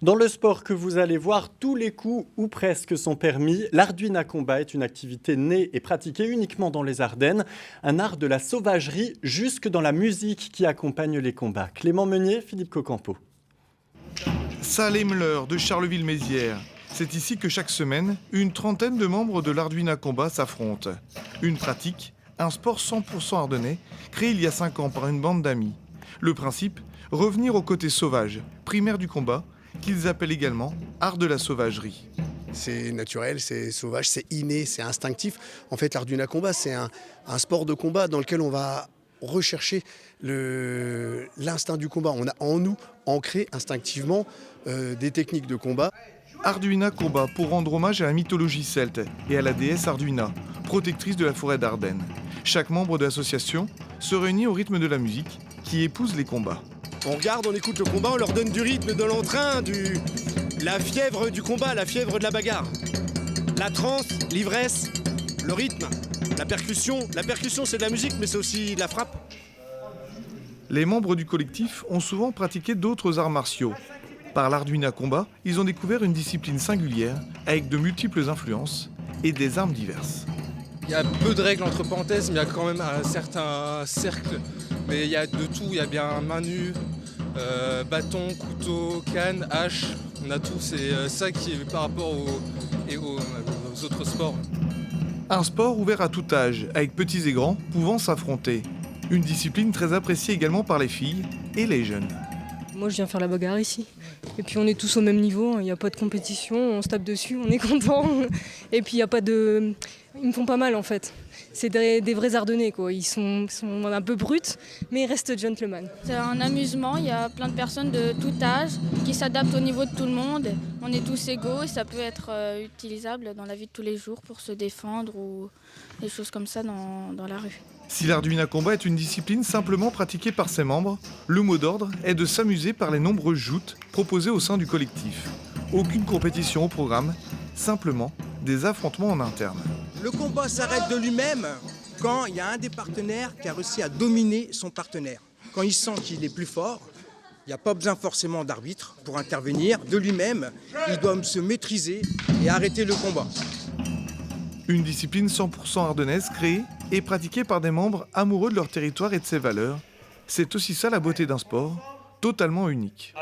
Dans le sport que vous allez voir, tous les coups ou presque sont permis. L'Arduina Combat est une activité née et pratiquée uniquement dans les Ardennes, un art de la sauvagerie jusque dans la musique qui accompagne les combats. Clément Meunier, Philippe Cocampo. Salle Emler de Charleville-Mézières. C'est ici que chaque semaine, une trentaine de membres de l'Arduina Combat s'affrontent. Une pratique, un sport 100% ardennais, créé il y a 5 ans par une bande d'amis. Le principe, revenir au côté sauvage, primaire du combat, qu'ils appellent également art de la sauvagerie. C'est naturel, c'est sauvage, c'est inné, c'est instinctif. En fait, l'Arduina Combat, c'est un sport de combat dans lequel on va rechercher l'instinct du combat. On a en nous ancré instinctivement des techniques de combat. Arduina Combat pour rendre hommage à la mythologie celte et à la déesse Arduina, protectrice de la forêt d'Ardennes. Chaque membre de l'association se réunit au rythme de la musique qui épouse les combats. On regarde, on écoute le combat, on leur donne du rythme, de l'entrain, la fièvre du combat, la fièvre de la bagarre. La transe, l'ivresse, le rythme, la percussion. La percussion, c'est de la musique, mais c'est aussi de la frappe. Les membres du collectif ont souvent pratiqué d'autres arts martiaux. Par l'Arduina Combat, ils ont découvert une discipline singulière avec de multiples influences et des armes diverses. Il y a peu de règles entre parenthèses, mais il y a quand même un certain cercle. Mais il y a de tout, il y a bien main nue, bâton, couteau, canne, hache, on a tout. C'est ça qui est par rapport aux autres sports. Un sport ouvert à tout âge, avec petits et grands pouvant s'affronter. Une discipline très appréciée également par les filles et les jeunes. Moi, je viens faire la bagarre ici. Et puis, on est tous au même niveau. Il n'y a pas de compétition. On se tape dessus. On est content. Et puis, il n'y a pas de... Ils me font pas mal, en fait. C'est des vrais Ardennais, quoi. Ils sont un peu bruts, mais ils restent gentlemen. C'est un amusement. Il y a plein de personnes de tout âge qui s'adaptent au niveau de tout le monde. On est tous égaux et ça peut être utilisable dans la vie de tous les jours pour se défendre ou des choses comme ça dans la rue. Si l'Arduina Combat est une discipline simplement pratiquée par ses membres, le mot d'ordre est de s'amuser par les nombreuses joutes proposées au sein du collectif. Aucune compétition au programme, simplement des affrontements en interne. Le combat s'arrête de lui-même quand il y a un des partenaires qui a réussi à dominer son partenaire. Quand il sent qu'il est plus fort, il n'y a pas besoin forcément d'arbitre pour intervenir. De lui-même, il doit se maîtriser et arrêter le combat. Une discipline 100% ardennaise créée et pratiquée par des membres amoureux de leur territoire et de ses valeurs. C'est aussi ça la beauté d'un sport, totalement unique.